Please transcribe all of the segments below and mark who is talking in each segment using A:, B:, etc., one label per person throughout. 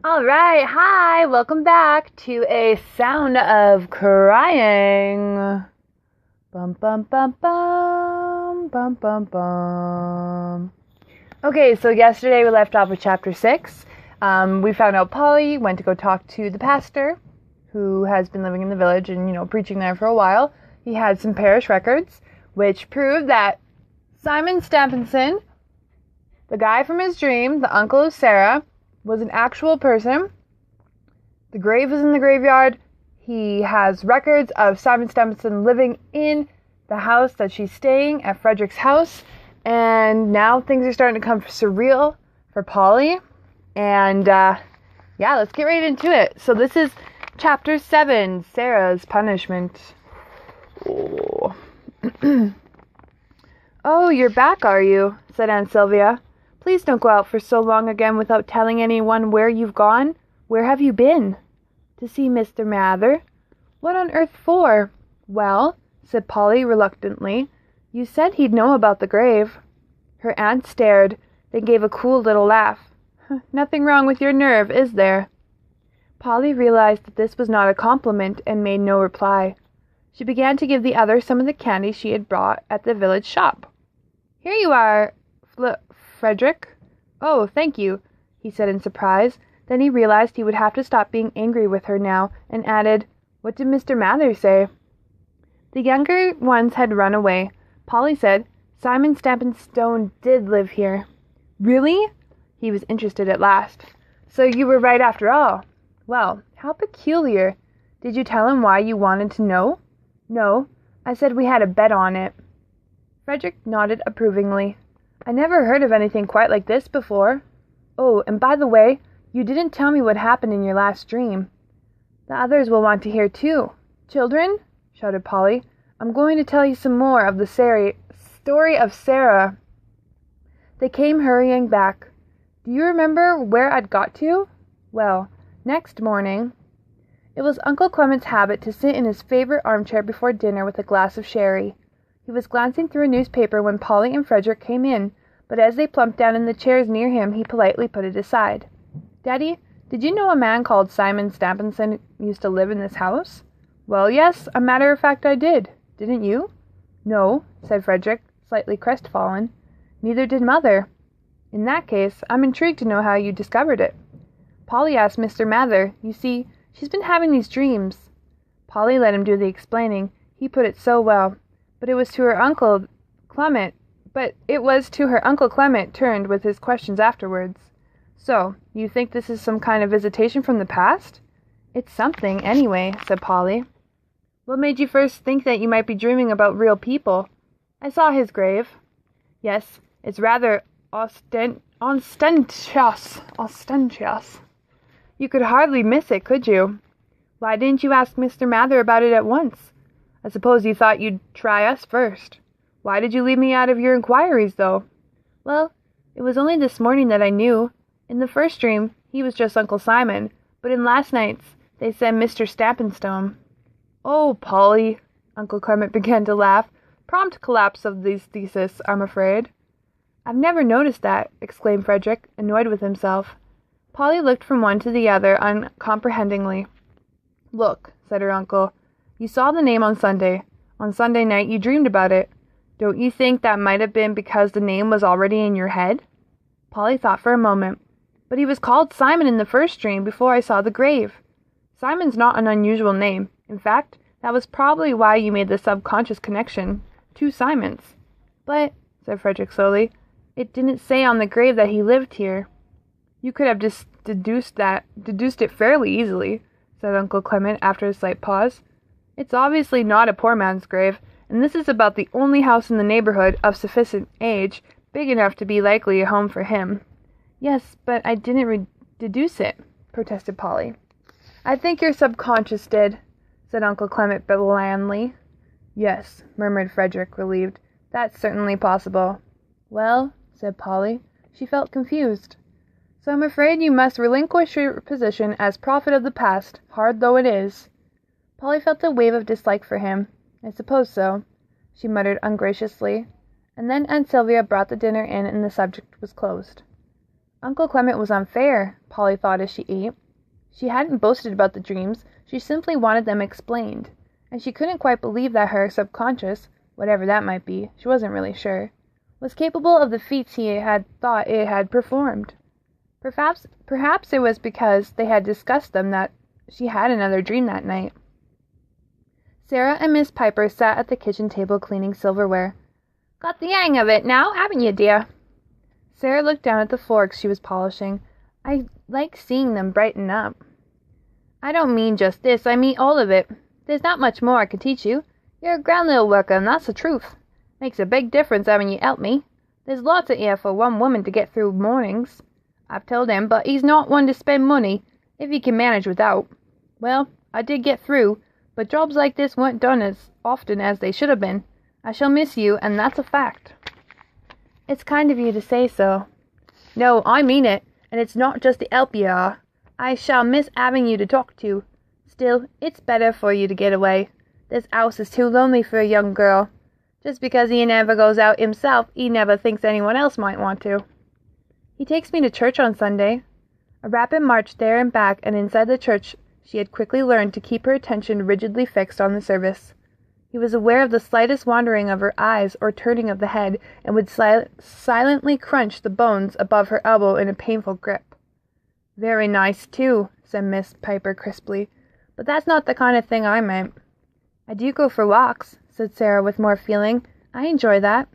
A: All right, hi, welcome back to a sound of crying. Bum bum bum bum bum bum bum. Okay, so yesterday we left off with chapter 6. We found out Polly went to go talk to the pastor who has been living in the village and, preaching there for a while. He had some parish records, which proved that Simon Stampenson, the guy from his dream, the uncle of Sarah, was an actual person. The grave is in the graveyard. He has records of Simon Stampenson living in the house that she's staying at Frederick's house. And now things are starting to come surreal for Polly. And let's get right into it. So this is chapter 7, Sarah's punishment. Oh, oh, you're back, are you? Said Aunt Sylvia. Please don't go out for so long again without telling anyone where you've gone. Where have you been? To see Mr. Mather. What on earth for? Well, said Polly reluctantly, you said he'd know about the grave. Her aunt stared, then gave a cool little laugh. Nothing wrong with your nerve, is there? Polly realized that this was not a compliment and made no reply. She began to give the other some of the candy she had bought at the village shop. Here you are, Frederick. Oh, thank you, he said in surprise. Then he realized he would have to stop being angry with her now, and added, What did Mr. Mather say? The younger ones had run away. Polly said, Simon Stampenstone did live here. Really? He was interested at last. So you were right after all. Well, how peculiar. Did you tell him why you wanted to know? No, I said we had a bet on it. Frederick nodded approvingly. I never heard of anything quite like this before. Oh, and by the way, you didn't tell me what happened in your last dream. The others will want to hear too. Children, shouted Polly, I'm going to tell you some more of the story of Sarah. They came hurrying back. Do you remember where I'd got to? Well, next morning. It was Uncle Clement's habit to sit in his favorite armchair before dinner with a glass of sherry. He was glancing through a newspaper when Polly and Frederick came in, but as they plumped down in the chairs near him, he politely put it aside. Daddy, did you know a man called Simon Stampenson used to live in this house? Well, yes, a matter of fact I did. Didn't you? No, said Frederick, slightly crestfallen. Neither did Mother. In that case, I'm intrigued to know how you discovered it. Polly asked Mr. Mather. You see, she's been having these dreams. Polly let him do the explaining. He put it so well. But it was to her Uncle Clement turned with his questions afterwards. So, you think this is some kind of visitation from the past? It's something, anyway, said Polly. What made you first think that you might be dreaming about real people? I saw his grave. Yes, it's rather ostentatious. You could hardly miss it, could you? Why didn't you ask Mr. Mather about it at once? I suppose you thought you'd try us first. Why did you leave me out of your inquiries, though? Well, it was only this morning that I knew. In the first dream, he was just Uncle Simon, but in last night's, they said Mr. Stampenstone. Oh, Polly, Uncle Clement began to laugh. Prompt collapse of this thesis, I'm afraid. I've never noticed that, exclaimed Frederick, annoyed with himself. Polly looked from one to the other uncomprehendingly. Look, said her uncle. You saw the name on Sunday. On Sunday night you dreamed about it. Don't you think that might have been because the name was already in your head? Polly thought for a moment. But he was called Simon in the first dream before I saw the grave. Simon's not an unusual name. In fact, that was probably why you made the subconscious connection. 2 Simons. But, said Frederick slowly, it didn't say on the grave that he lived here. You could have just deduced it fairly easily, said Uncle Clement after a slight pause. It's obviously not a poor man's grave, and this is about the only house in the neighborhood of sufficient age, big enough to be likely a home for him. Yes, but I didn't deduce it, protested Polly. I think your subconscious did, said Uncle Clement blandly. Yes, murmured Frederick, relieved. That's certainly possible. Well, said Polly. She felt confused. So I'm afraid you must relinquish your position as prophet of the past, hard though it is. Polly felt a wave of dislike for him. I suppose so, she muttered ungraciously, and then Aunt Sylvia brought the dinner in and the subject was closed. Uncle Clement was unfair, Polly thought as she ate. She hadn't boasted about the dreams, she simply wanted them explained, and she couldn't quite believe that her subconscious, whatever that might be, she wasn't really sure, was capable of the feats he had thought it had performed. Perhaps it was because they had discussed them that she had another dream that night. Sarah and Miss Piper sat at the kitchen table cleaning silverware. "Got the hang of it now, haven't you, dear?" Sarah looked down at the forks she was polishing. "I like seeing them brighten up." "I don't mean just this, I mean all of it. There's not much more I can teach you. You're a grand little worker, and that's the truth. Makes a big difference having you help me. There's lots of air for one woman to get through mornings. I've told him, but he's not one to spend money, if he can manage without. Well, I did get through, but jobs like this weren't done as often as they should have been. I shall miss you, and that's a fact." "It's kind of you to say so." "No, I mean it, and it's not just the help you are. I shall miss having you to talk to. Still, it's better for you to get away. This house is too lonely for a young girl. Just because he never goes out himself, he never thinks anyone else might want to." "He takes me to church on Sunday." A rapid march there and back, and inside the church she had quickly learned to keep her attention rigidly fixed on the service. He was aware of the slightest wandering of her eyes or turning of the head, and would silently crunch the bones above her elbow in a painful grip. "Very nice, too," said Miss Piper crisply, "but that's not the kind of thing I meant." "I do go for walks," said Sarah with more feeling. "I enjoy that."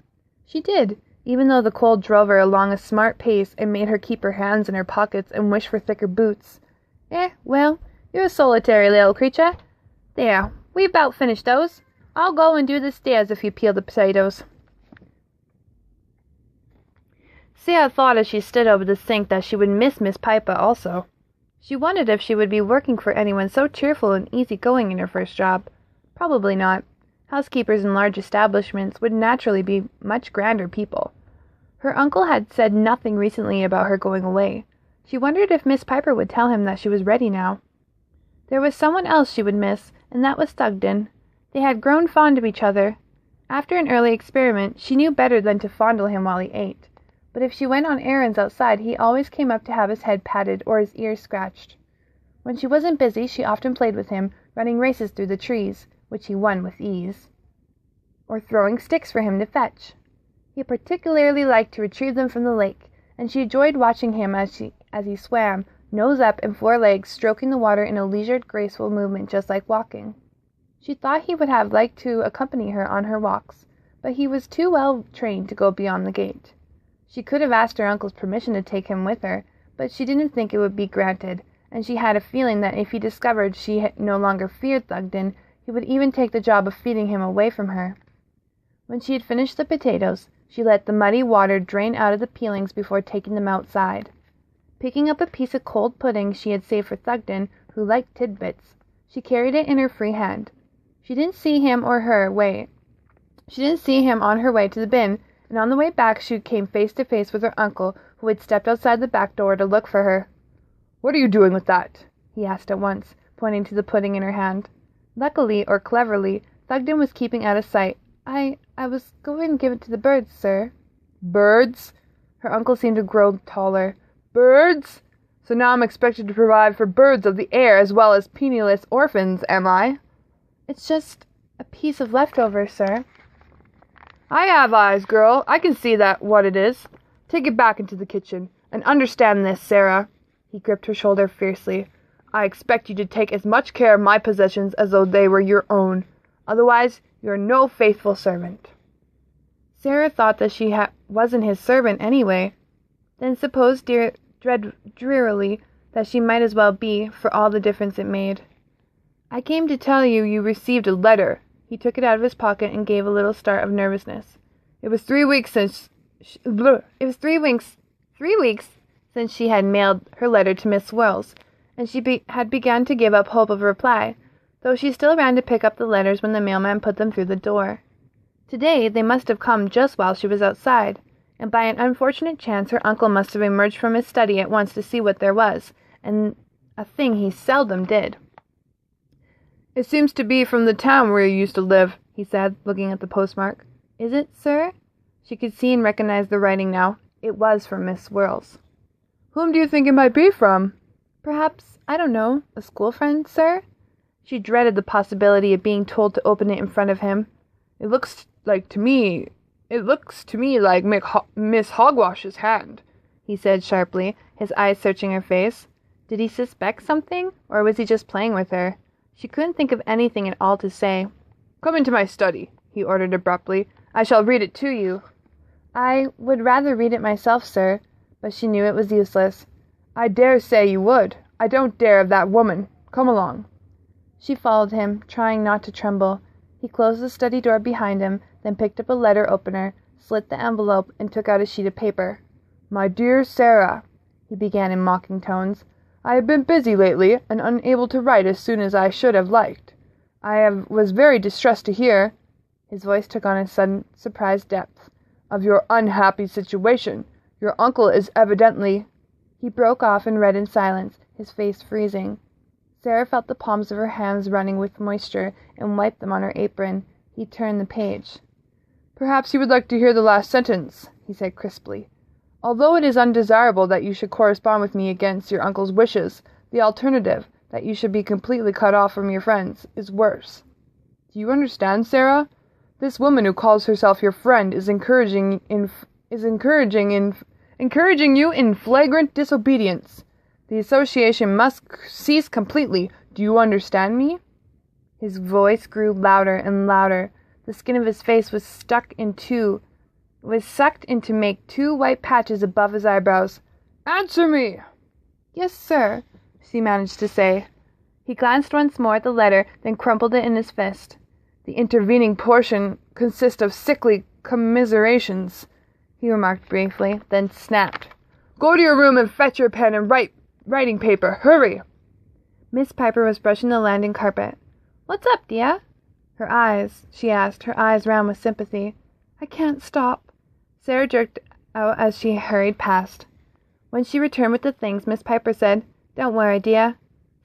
A: She did, even though the cold drove her along a smart pace and made her keep her hands in her pockets and wish for thicker boots. Well, you're a solitary little creature. There, we've about finished those. I'll go and do the stairs if you peel the potatoes." Sarah thought as she stood over the sink that she would miss Miss Piper also. She wondered if she would be working for anyone so cheerful and easy-going in her first job. Probably not. Housekeepers in large establishments would naturally be much grander people. Her uncle had said nothing recently about her going away. She wondered if Miss Piper would tell him that she was ready now. There was someone else she would miss, and that was Thugden. They had grown fond of each other. After an early experiment, she knew better than to fondle him while he ate. But if she went on errands outside, he always came up to have his head patted or his ears scratched. When she wasn't busy, she often played with him, running races through the trees, which he won with ease, or throwing sticks for him to fetch. He particularly liked to retrieve them from the lake, and she enjoyed watching him as he swam, nose up and forelegs stroking the water in a leisured, graceful movement just like walking. She thought he would have liked to accompany her on her walks, but he was too well trained to go beyond the gate. She could have asked her uncle's permission to take him with her, but she didn't think it would be granted, and she had a feeling that if he discovered she no longer feared Thugden, he would even take the job of feeding him away from her. When she had finished the potatoes, she let the muddy water drain out of the peelings before taking them outside. Picking up a piece of cold pudding she had saved for Thugden, who liked tidbits, she carried it in her free hand. She didn't see him on her way to the bin, and on the way back she came face to face with her uncle, who had stepped outside the back door to look for her. "What are you doing with that?" he asked at once, pointing to the pudding in her hand. Luckily, or cleverly, Thugden was keeping out of sight. I was going to give it to the birds, sir." "Birds?" Her uncle seemed to grow taller. "Birds? So now I'm expected to provide for birds of the air as well as penniless orphans, am I?" "It's just a piece of leftover, sir." "I have eyes, girl. I can see that what it is. Take it back into the kitchen. And understand this, Sarah." He gripped her shoulder fiercely. "I expect you to take as much care of my possessions as though they were your own. Otherwise, you're no faithful servant." Sarah thought that she wasn't his servant anyway. Then supposed drearily that she might as well be, for all the difference it made. "I came to tell you received a letter." He took it out of his pocket and gave a little start of nervousness. It was 3 weeks since she had mailed her letter to Miss Swirls, and she had begun to give up hope of a reply, though she still ran to pick up the letters when the mailman put them through the door. Today they must have come just while she was outside, and by an unfortunate chance her uncle must have emerged from his study at once to see what there was, and a thing he seldom did. "It seems to be from the town where you used to live," he said, looking at the postmark. "Is it, sir?" She could see and recognize the writing now. It was from Miss Swirls. Whom do you think it might be from? Perhaps, I don't know, a school friend, sir? She dreaded the possibility of being told to open it in front of him. It looks to me like Miss Hogwash's hand, he said sharply, his eyes searching her face. Did he suspect something, or was he just playing with her? She couldn't think of anything at all to say. Come into my study, he ordered abruptly. I shall read it to you. I would rather read it myself, sir, but she knew it was useless. I dare say you would. I don't dare of that woman. Come along. She followed him, trying not to tremble. He closed the study door behind him, then picked up a letter opener, slit the envelope, and took out a sheet of paper. My dear Sarah, he began in mocking tones, I have been busy lately, and unable to write as soon as I should have liked. Was very distressed to hear, his voice took on a sudden surprised depth, of your unhappy situation. Your uncle is evidently... He broke off and read in silence, his face freezing. Sarah felt the palms of her hands running with moisture and wiped them on her apron. He turned the page. Perhaps you would like to hear the last sentence, he said crisply. Although it is undesirable that you should correspond with me against your uncle's wishes, the alternative, that you should be completely cut off from your friends, is worse. Do you understand, Sarah? This woman who calls herself your friend is encouraging you in flagrant disobedience. The association must cease completely. Do you understand me? His voice grew louder and louder. The skin of his face was sucked into make two white patches above his eyebrows. Answer me! Yes, sir, she managed to say. He glanced once more at the letter, then crumpled it in his fist. The intervening portion consists of sickly commiserations, he remarked briefly, then snapped. Go to your room and fetch your pen and writing paper. Hurry! Miss Piper was brushing the landing carpet. What's up, dear? She asked, her eyes round with sympathy. I can't stop. Sarah jerked out as she hurried past. When she returned with the things, Miss Piper said, Don't worry, dear.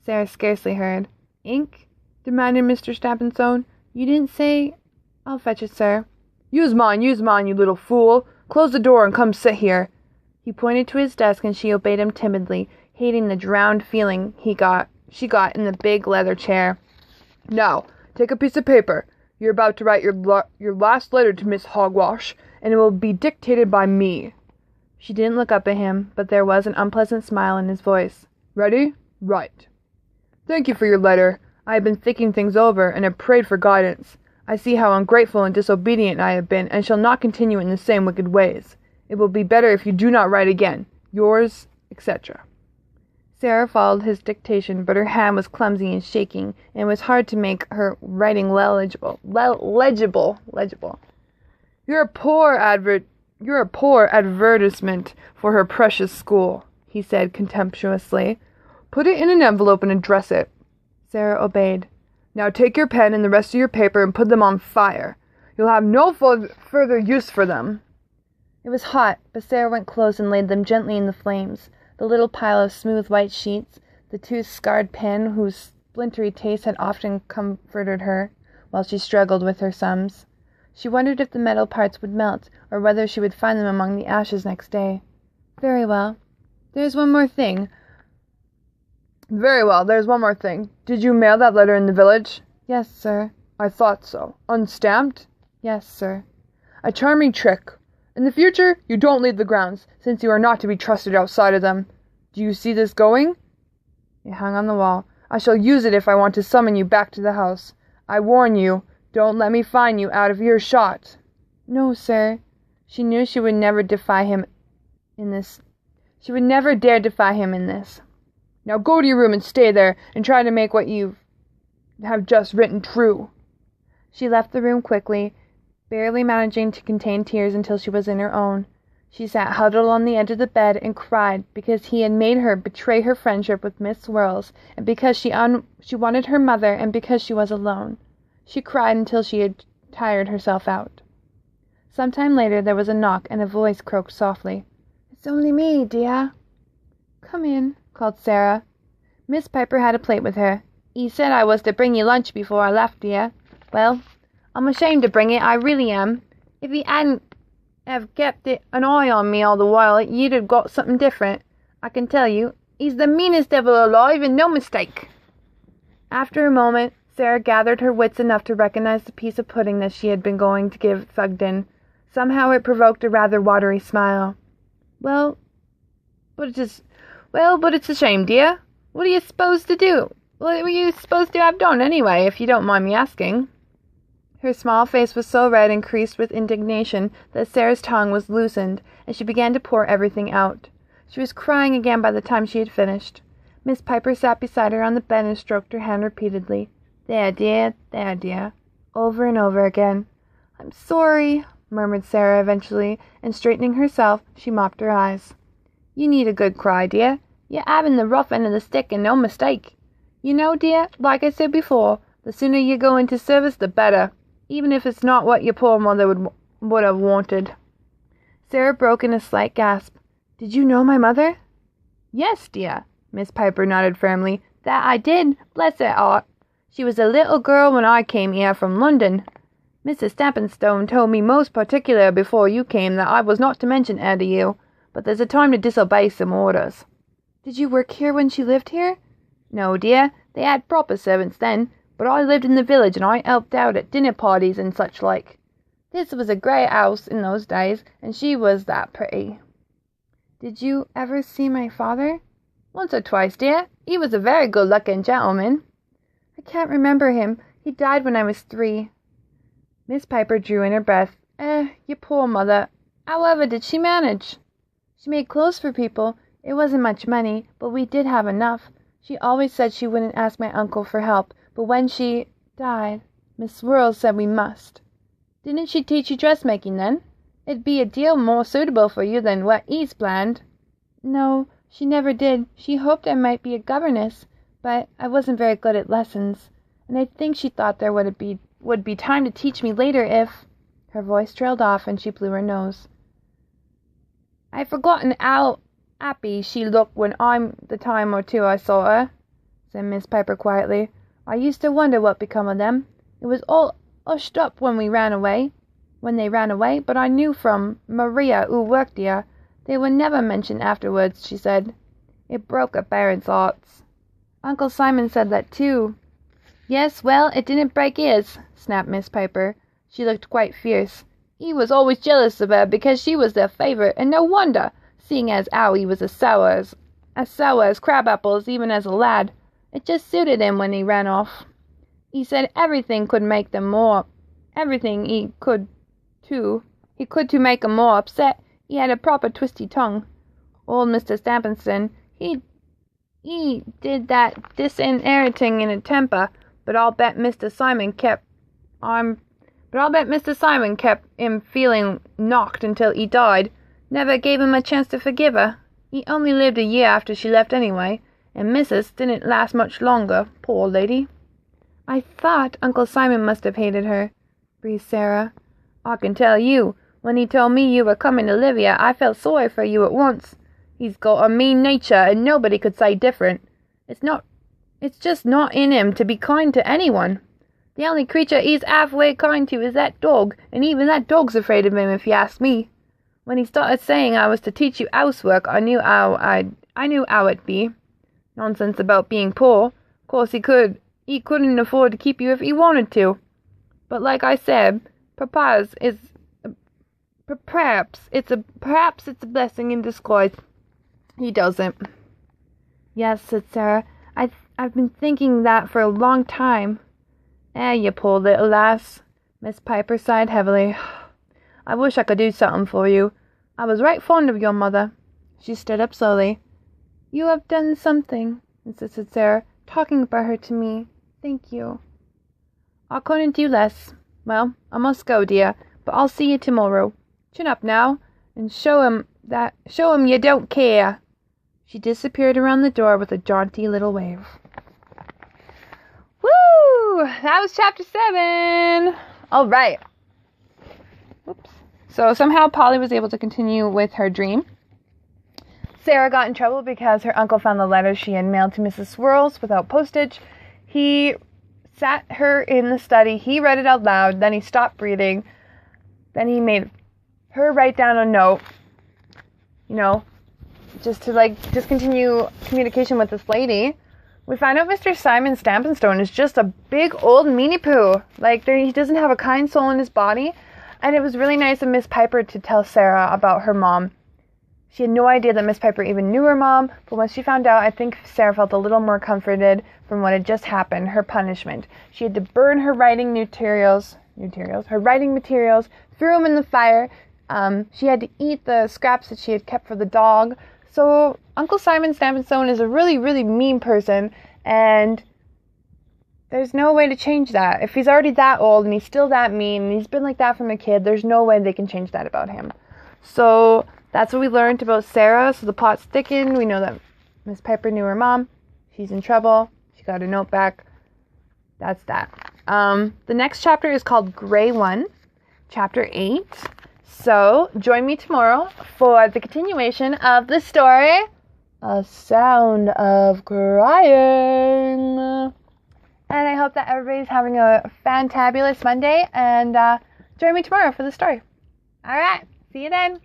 A: Sarah scarcely heard. Ink? Demanded Mr. Stappenstone. You didn't say... I'll fetch it, sir. Use mine, you little fool. Close the door and come sit here. He pointed to his desk and she obeyed him timidly, hating the drowned feeling she got in the big leather chair. Now, take a piece of paper. You're about to write your last letter to Miss Hogwash, and it will be dictated by me. She didn't look up at him, but there was an unpleasant smile in his voice. Ready? Write. Thank you for your letter. I have been thinking things over, and have prayed for guidance. I see how ungrateful and disobedient I have been, and shall not continue in the same wicked ways. It will be better if you do not write again. Yours, etc. Sarah followed his dictation, but her hand was clumsy and shaking, and it was hard to make her writing legible. You're a poor advertisement for her precious school, he said contemptuously. Put it in an envelope and address it. Sarah obeyed. Now take your pen and the rest of your paper and put them on fire. You'll have no further use for them. It was hot, but Sarah went close and laid them gently in the flames. The little pile of smooth white sheets, the tooth-scarred pen whose splintery taste had often comforted her, while she struggled with her sums. She wondered if the metal parts would melt, or whether she would find them among the ashes next day. Very well. There's one more thing. Did you mail that letter in the village? Yes, sir. I thought so. Unstamped? Yes, sir. A charming trick. In the future, you don't leave the grounds, since you are not to be trusted outside of them. Do you see this going? It hung on the wall. I shall use it if I want to summon you back to the house. I warn you, don't let me find you out of earshot. No, sir. She knew she would never defy him in this. She would never dare defy him in this. Now go to your room and stay there, and try to make what you have just written true. She left the room quickly, barely managing to contain tears until she was in her own. She sat huddled on the edge of the bed and cried because he had made her betray her friendship with Miss Swirls, and because she wanted her mother, and because she was alone. She cried until she had tired herself out. Some time later there was a knock, and a voice croaked softly. It's only me, dear. Come in, called Sarah. Miss Piper had a plate with her. "'E said I was to bring you lunch before I left, dear. Well, I'm ashamed to bring it, I really am. If he hadn't have kept an eye on me all the while, you'd have got something different. I can tell you, he's the meanest devil alive and no mistake." After a moment, Sarah gathered her wits enough to recognize the piece of pudding that she had been going to give Thugden. Somehow it provoked a rather watery smile. But it's a shame, dear. What are you supposed to do? What were you supposed to have done anyway, if you don't mind me asking?" Her small face was so red and creased with indignation that Sarah's tongue was loosened, and she began to pour everything out. She was crying again by the time she had finished. Miss Piper sat beside her on the bed and stroked her hand repeatedly. There, dear," over and over again. "I'm sorry," murmured Sarah eventually, and straightening herself, she mopped her eyes. "You need a good cry, dear. You're having the rough end of the stick and no mistake. You know, dear, like I said before, the sooner you go into service the better, even if it's not what your poor mother would have wanted." Sarah broke in a slight gasp. "Did you know my mother?" "Yes, dear," Miss Piper nodded firmly. "That I did, bless her heart. She was a little girl when I came here from London. Mrs. Stappenstone told me most particular before you came that I was not to mention her to you, but there's a time to disobey some orders." "Did you work here when she lived here?" "No, dear, they had proper servants then, but I lived in the village and I helped out at dinner parties and such like. This was a great house in those days, and she was that pretty." "Did you ever see my father?" "Once or twice, dear. He was a very good-looking gentleman." "I can't remember him. He died when I was 3. Miss Piper drew in her breath. Your poor mother. However did she manage?" "She made clothes for people. It wasn't much money, but we did have enough. She always said she wouldn't ask my uncle for help, but when she died, Miss Swirls said we must." "Didn't she teach you dressmaking then? It'd be a deal more suitable for you than what he's planned." "No, she never did. She hoped I might be a governess, but I wasn't very good at lessons, and I think she thought there would be time to teach me later if—" Her voice trailed off and she blew her nose. "I've forgotten how happy she looked when the time or two I saw her," said Miss Piper quietly. "I used to wonder what become of them. It was all hushed up when they ran away, but I knew from Maria, who worked here, they were never mentioned afterwards," she said. "It broke her parents' hearts." "Uncle Simon said that too." "Yes, well, it didn't break his," snapped Miss Piper. She looked quite fierce. "He was always jealous of her because she was their favourite, and no wonder, seeing as how he was as sour as crab apples even as a lad. It just suited him when he ran off. He said everything he could to make 'em more upset. He had a proper twisty tongue. Old Mr. Stappenson, he did that disinheriting in a temper, but I'll bet Mr. Simon kept him feeling knocked until he died. Never gave him a chance to forgive her. He only lived a year after she left anyway, and Mrs. didn't last much longer, poor lady." "I thought Uncle Simon must have hated her," breathed Sarah. "I can tell you, when he told me you were coming to live here, I felt sorry for you at once. He's got a mean nature, and nobody could say different. It's just not in him to be kind to anyone. The only creature he's halfway kind to is that dog, and even that dog's afraid of him, if you ask me. When he started saying I was to teach you housework, I knew how it'd be. Nonsense about being poor. Of course he couldn't afford to keep you if he wanted to. But like I said, perhaps it's a blessing in disguise. He doesn't." "Yes," said Sarah. I've been thinking that for a long time." You poor little lass." Miss Piper sighed heavily. "I wish I could do something for you. I was right fond of your mother." She stood up slowly. "You have done something," insisted Sarah, "talking about her to me. Thank you." "I couldn't do less. Well, I must go, dear, but I'll see you tomorrow. Chin up now, and show him you don't care." She disappeared around the door with a jaunty little wave. Woo! That was chapter 7. All right. Whoops. So somehow Polly was able to continue with her dream. Sarah got in trouble because her uncle found the letter she had mailed to Mrs. Swirls without postage. He sat her in the study. He read it out loud. Then he stopped breathing. Then he made her write down a note. just to like discontinue communication with this lady, we find out Mr. Simon Stampenstone is just a big old meanie poo. Like, he doesn't have a kind soul in his body. And it was really nice of Miss Piper to tell Sarah about her mom. She had no idea that Miss Piper even knew her mom, but once she found out, I think Sarah felt a little more comforted from what had just happened, her punishment. She had to burn her writing materials, threw them in the fire. She had to eat the scraps that she had kept for the dog. So Uncle Simon Stampenstone is a really, really mean person, and there's no way to change that. If he's already that old and he's still that mean, and he's been like that from a kid, there's no way they can change that about him. So that's what we learned about Sarah. So the plot's thickened. We know that Miss Piper knew her mom. She's in trouble. She got a note back. That's that. The next chapter is called Grey One, Chapter 8. So join me tomorrow for the continuation of the story, A Sound of Crying. And I hope that everybody's having a fantabulous Monday, and join me tomorrow for the story. All right. See you then.